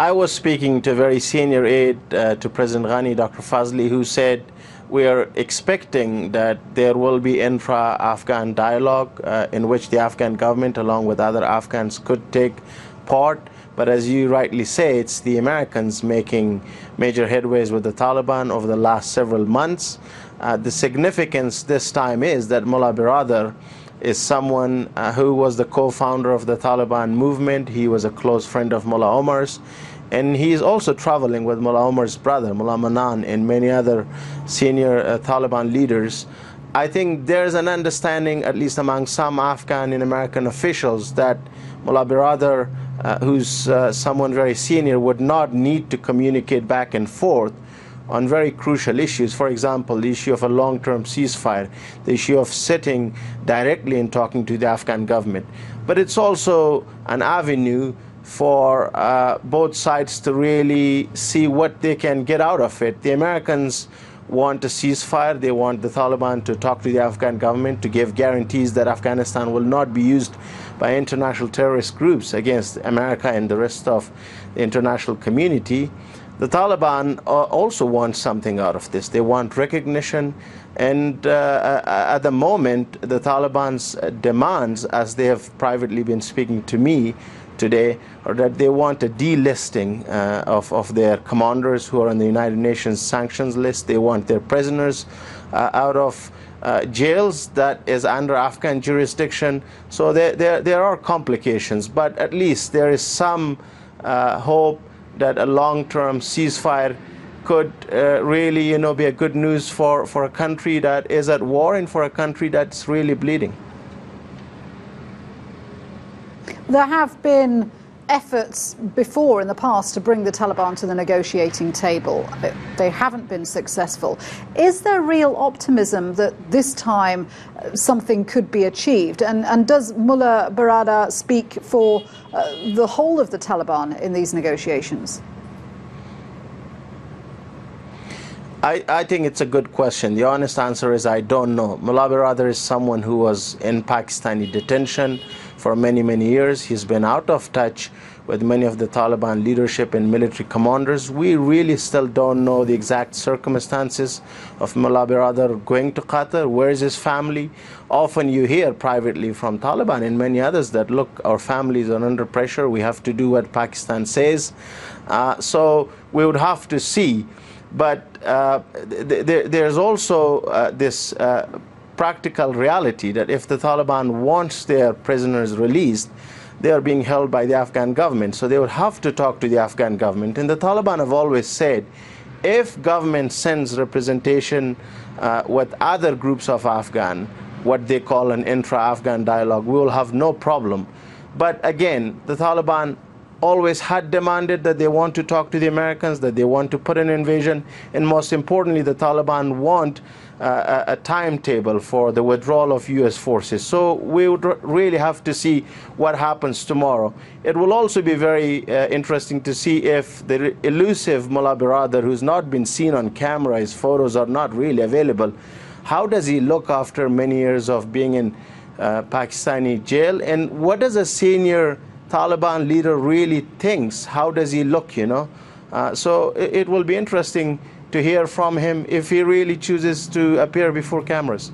I was speaking to a very senior aide to President Ghani, Dr. Fazli, who said we are expecting that there will be intra-Afghan dialogue in which the Afghan government, along with other Afghans, could take part. But as you rightly say, it's the Americans making major headways with the Taliban over the last several months. The significance this time is that Mullah Biradar is someone who was the co-founder of the Taliban movement. He was a close friend of Mullah Omar's, and he is also traveling with Mullah Omar's brother, Mullah Manan, and many other senior Taliban leaders. I think there's an understanding, at least among some Afghan and American officials, that Mullah Biradar, who's someone very senior, would not need to communicate back and forth on very crucial issues. For example, the issue of a long-term ceasefire, the issue of sitting directly and talking to the Afghan government. But it's also an avenue for both sides to really see what they can get out of it. The Americans want a ceasefire. They want the Taliban to talk to the Afghan government to give guarantees that Afghanistan will not be used by international terrorist groups against America and the rest of the international community. The Taliban also want something out of this. They want recognition, and at the moment, the Taliban's demands, as they have privately been speaking to me today, are that they want a delisting of their commanders who are on the United Nations sanctions list. They want their prisoners out of jails that is under Afghan jurisdiction. So there are complications, but at least there is some hope that a long-term ceasefire could really, be a good news for a country that is at war and for a country that's really bleeding. There have been efforts before in the past to bring the Taliban to the negotiating table. They haven't been successful. Is there real optimism that this time something could be achieved? And does Mullah Biradar speak for the whole of the Taliban in these negotiations? I think it's a good question. The honest answer is I don't know. Mullah Biradar is someone who was in Pakistani detention for many, many years. He's been out of touch with many of the Taliban leadership and military commanders. We really still don't know the exact circumstances of Mullah Biradar going to Qatar. Where is his family? Often you hear privately from Taliban and many others that, look, our families are under pressure. We have to do what Pakistan says. So we would have to see. But there's also this practical reality that if the Taliban wants their prisoners released, they are being held by the Afghan government. So they would have to talk to the Afghan government. And the Taliban have always said, if government sends representation with other groups of Afghan, what they call an intra-Afghan dialogue, we will have no problem. But again, the Taliban always had demanded that they want to talk to the Americans, that they want to put an invasion, and most importantly, the Taliban want a timetable for the withdrawal of U.S. forces. So we would really have to see what happens tomorrow. It will also be very interesting to see if the elusive Mullah Biradar, who's not been seen on camera, his photos are not really available, how does he look after many years of being in Pakistani jail, and what does a senior Taliban leader really thinks? How does he look, So it will be interesting to hear from him if he really chooses to appear before cameras.